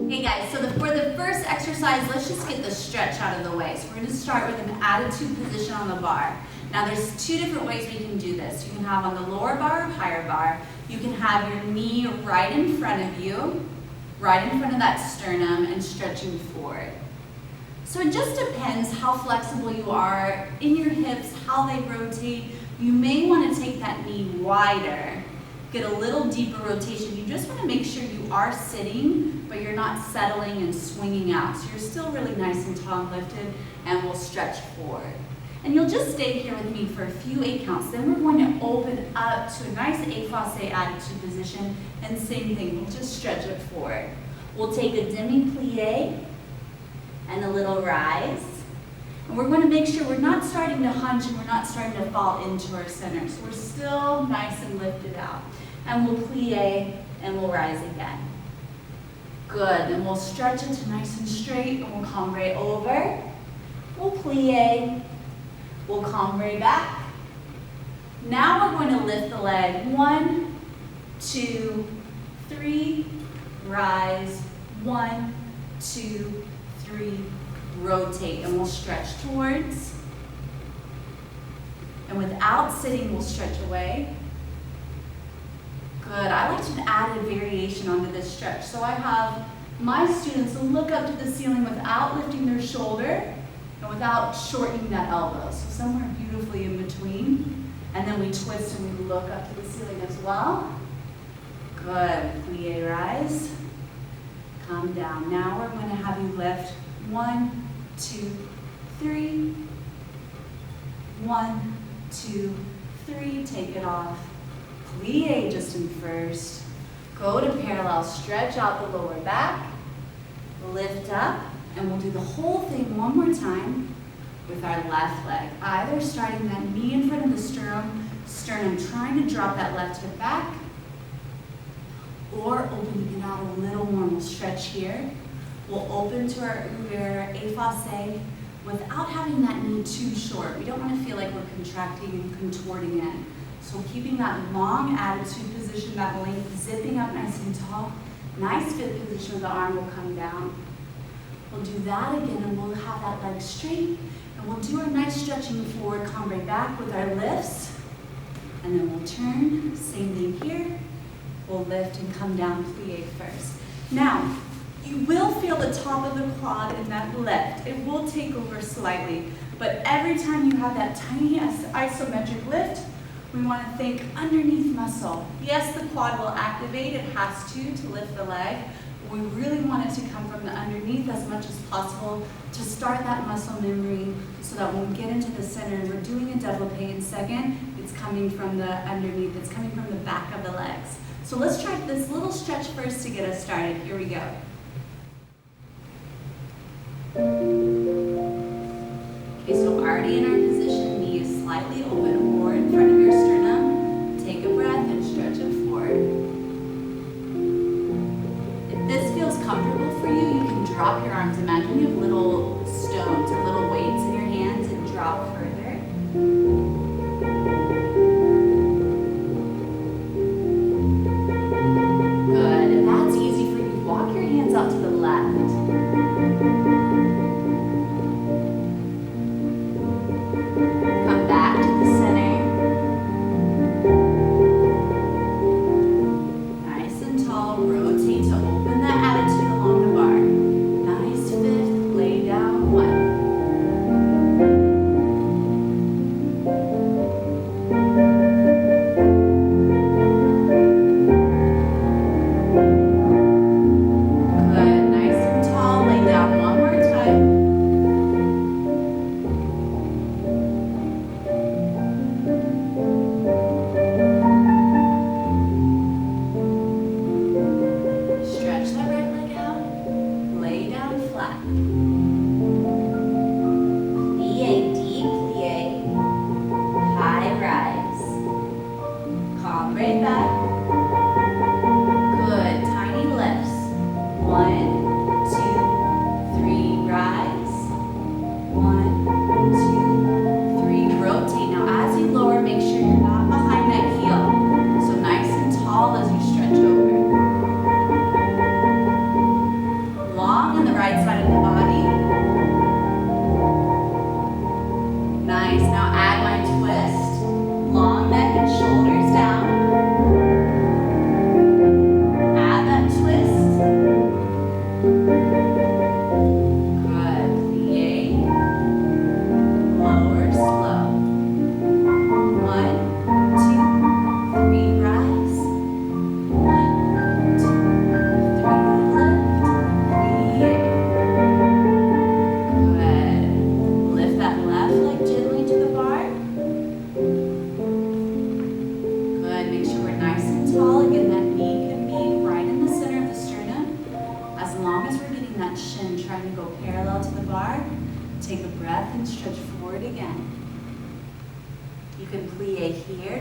Hey guys, so for the first exercise, let's just get the stretch out of the way. So we're going to start with an attitude position on the bar. Now there's two different ways we can do this. You can have on the lower bar or higher bar. You can have your knee right in front of you, right in front of that sternum and stretching forward. So it just depends how flexible you are in your hips, how they rotate. You may want to take that knee wider, get a little deeper rotation. You just want to make sure you are sitting, but you're not settling and swinging out. So you're still really nice and tall and lifted, and we'll stretch forward. And you'll just stay here with me for a few 8 counts. Then we're going to open up to a nice effacé attitude position, and same thing, we'll just stretch it forward. We'll take a demi-plie and a little rise. And we're going to make sure we're not starting to hunch and we're not starting to fall into our center. So we're still nice and lifted out. And we'll plie and we'll rise again. Good, and we'll stretch it to nice and straight and we'll cambre over. We'll plie, we'll cambre back. Now we're going to lift the leg. 1, 2, 3, rise. 1, 2, 3, rotate, and we'll stretch towards. And without sitting, we'll stretch away. Good. I like to add a variation onto this stretch. So I have my students look up to the ceiling without lifting their shoulder and without shortening that elbow. So somewhere beautifully in between. And then we twist and we look up to the ceiling as well. Good. Plie, rise. Come down. Now we're going to have you lift 1, 2, 3. 1, 2, 3. Take it off. Plie just in first. Go to parallel. Stretch out the lower back. Lift up. And we'll do the whole thing one more time with our left leg. Either starting that knee in front of the sternum, trying to drop that left hip back, or opening it out a little more. We'll stretch here. We'll open to our ouvert effacé without having that knee too short. We don't want to feel like we're contracting and contorting it. So keeping that long attitude position, that length, zipping up nice and tall. Nice fit position with the arm will come down. We'll do that again and we'll have that leg straight. And we'll do our nice stretching forward, cambre back with our lifts. And then we'll turn, same thing here. We'll lift and come down, plie first. Now, you will feel the top of the quad in that lift. It will take over slightly, but every time you have that tiny isometric lift, we want to think underneath muscle. Yes, the quad will activate, it has to lift the leg, but we really want it to come from the underneath as much as possible to start that muscle memory so that when we get into the center and we're doing a développé in second, it's coming from the underneath, it's coming from the back of the legs. So let's try this little stretch first to get us started. Here we go. Okay, so already in our position, knee is slightly open or in front of your sternum. Take a breath and stretch it forward. If this feels comfortable for you, you can drop your arms. Imagine you have little stones or little weights in your hands and drop further. Good, if that's easy for you, walk your hands out to the left. Come back to the center.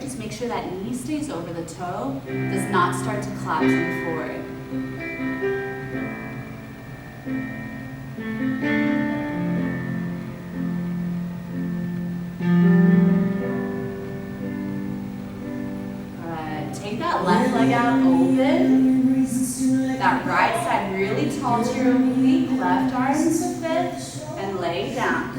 just make sure that knee stays over the toe, does not start to collapse in forward. Good. Take that left leg out open. That right side really tall to your oblique. Left arm to fifth and lay down.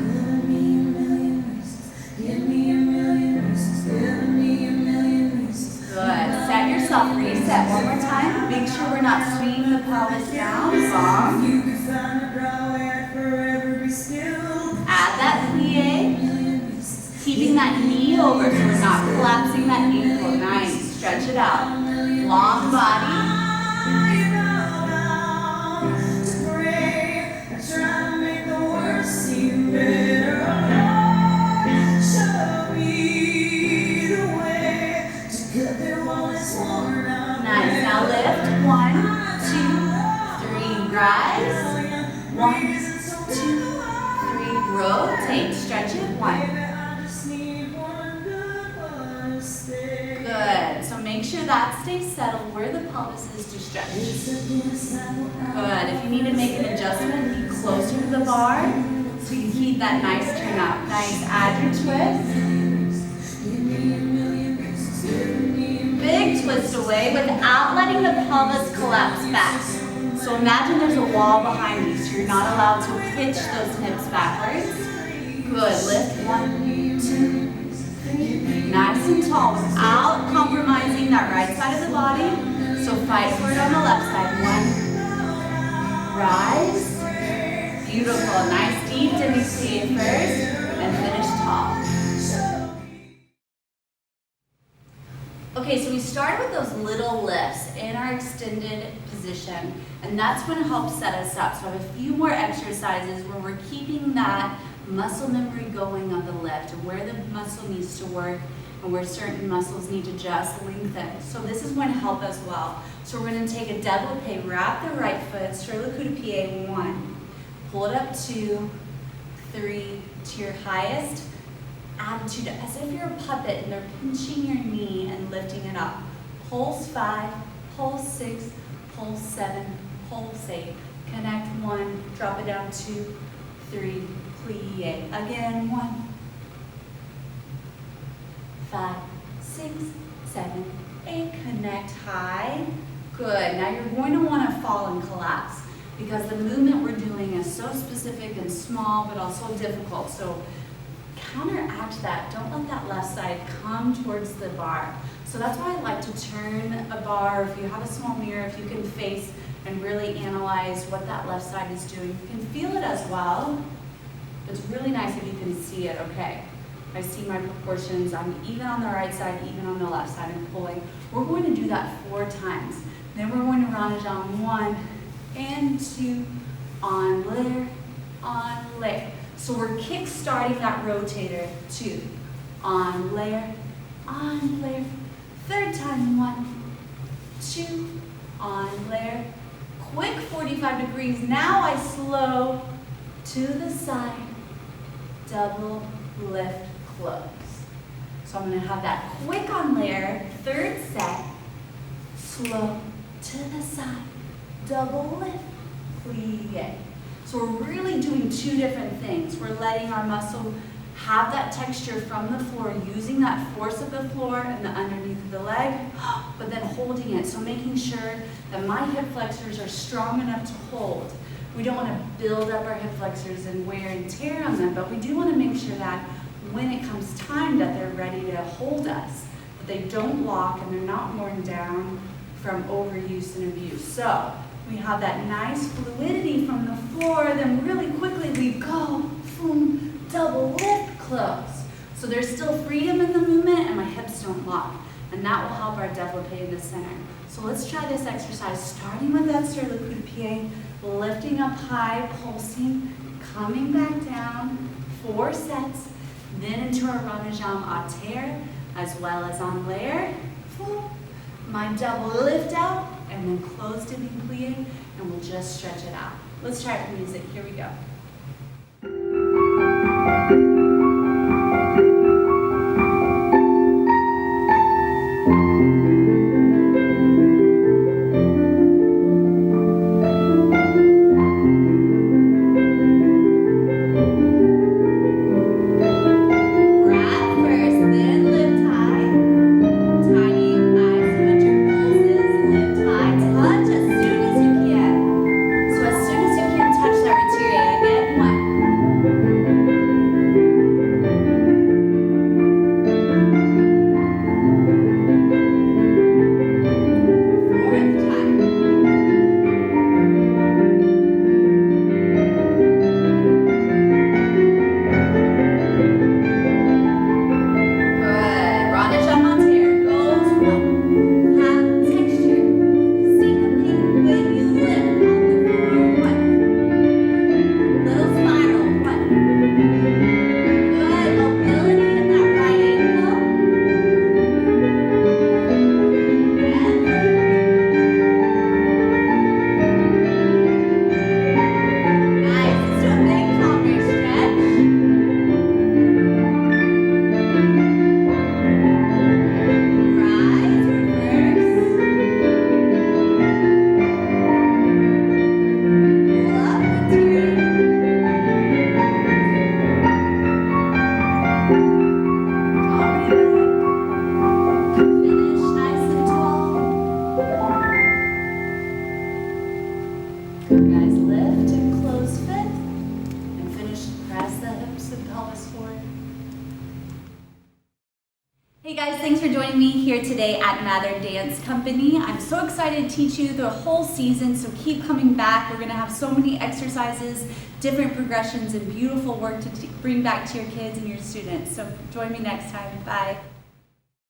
Good. Set yourself. Reset one more time. Make sure we're not swinging the pelvis down. Long. Add that plie. Keeping that knee over so we're not collapsing that ankle. Nice. Stretch it out. Long body. Nice. Now lift. 1, 2, 3. Rise. 1, 2, 3. Rotate. Stretch it. 1. Good. So make sure that stays settled where the pelvis is to stretch. Good. If you need to make an adjustment, be closer to the bar so you keep that nice turn up. Nice. Add your twist. Big twist away without letting the pelvis collapse back. So imagine there's a wall behind you, so you're not allowed to pitch those hips backwards. Good. Lift. 1, 2, 3. Nice and tall without compromising that right side of the body. So fight for it on the left side. 1. Rise. Beautiful. Nice deep demi-plie first and finish tall. Okay, so we started with those little lifts in our extended position, and that's going to help set us up. So I have a few more exercises where we're keeping that muscle memory going on the lift, and where the muscle needs to work, and where certain muscles need to just lengthen. So this is going to help as well. So we're going to take a développé, wrap the right foot, sur le coup de pied, 1. Pull it up 2, 3, to your highest attitude, as if you're a puppet and they're pinching your knee and lifting it up. Pulse 5, pulse 6, pulse 7, pulse 8. Connect 1, drop it down 2, 3, plie. Again, 1, 5, 6, 7, 8. Connect high. Good. Now you're going to want to fall and collapse because the movement we're doing is so specific and small, but also difficult. So counteract that. Don't let that left side come towards the bar. So that's why I like to turn a bar. If you have a small mirror, if you can face and really analyze what that left side is doing. You can feel it as well. It's really nice if you can see it. Okay, I see my proportions. I'm even on the right side, even on the left side. I'm pulling. We're going to do that 4 times. Then we're going to run it on 1 and 2, on layer. So we're kick-starting that rotator. 2, on layer. 3rd time, 1, 2, on layer. Quick 45 degrees. Now I slow to the side, double lift, close. So I'm going to have that quick on layer, 3rd set, slow to the side, double lift, plie. So we're really doing 2 different things. We're letting our muscle have that texture from the floor, using that force of the floor and the underneath of the leg, but then holding it. So making sure that my hip flexors are strong enough to hold. We don't want to build up our hip flexors and wear and tear on them, but we do want to make sure that when it comes time that they're ready to hold us, that they don't lock and they're not worn down from overuse and abuse. So we have that nice fluidity from the floor, then really quickly we go, boom, double lift, close. So there's still freedom in the movement and my hips don't lock. And that will help our développé in the center. So let's try this exercise, starting with that sur le coup de pied, lifting up high, pulsing, coming back down, 4 sets, then into our run de jambe à terre, as well as on layer. My double lift out, and then close to the plie, and we'll just stretch it out. Let's try it with music. Here we go. joining me here today at Mather Dance Company. I'm so excited to teach you the whole season, so keep coming back. We're going to have so many exercises, different progressions, and beautiful work to bring back to your kids and your students. So join me next time. Bye.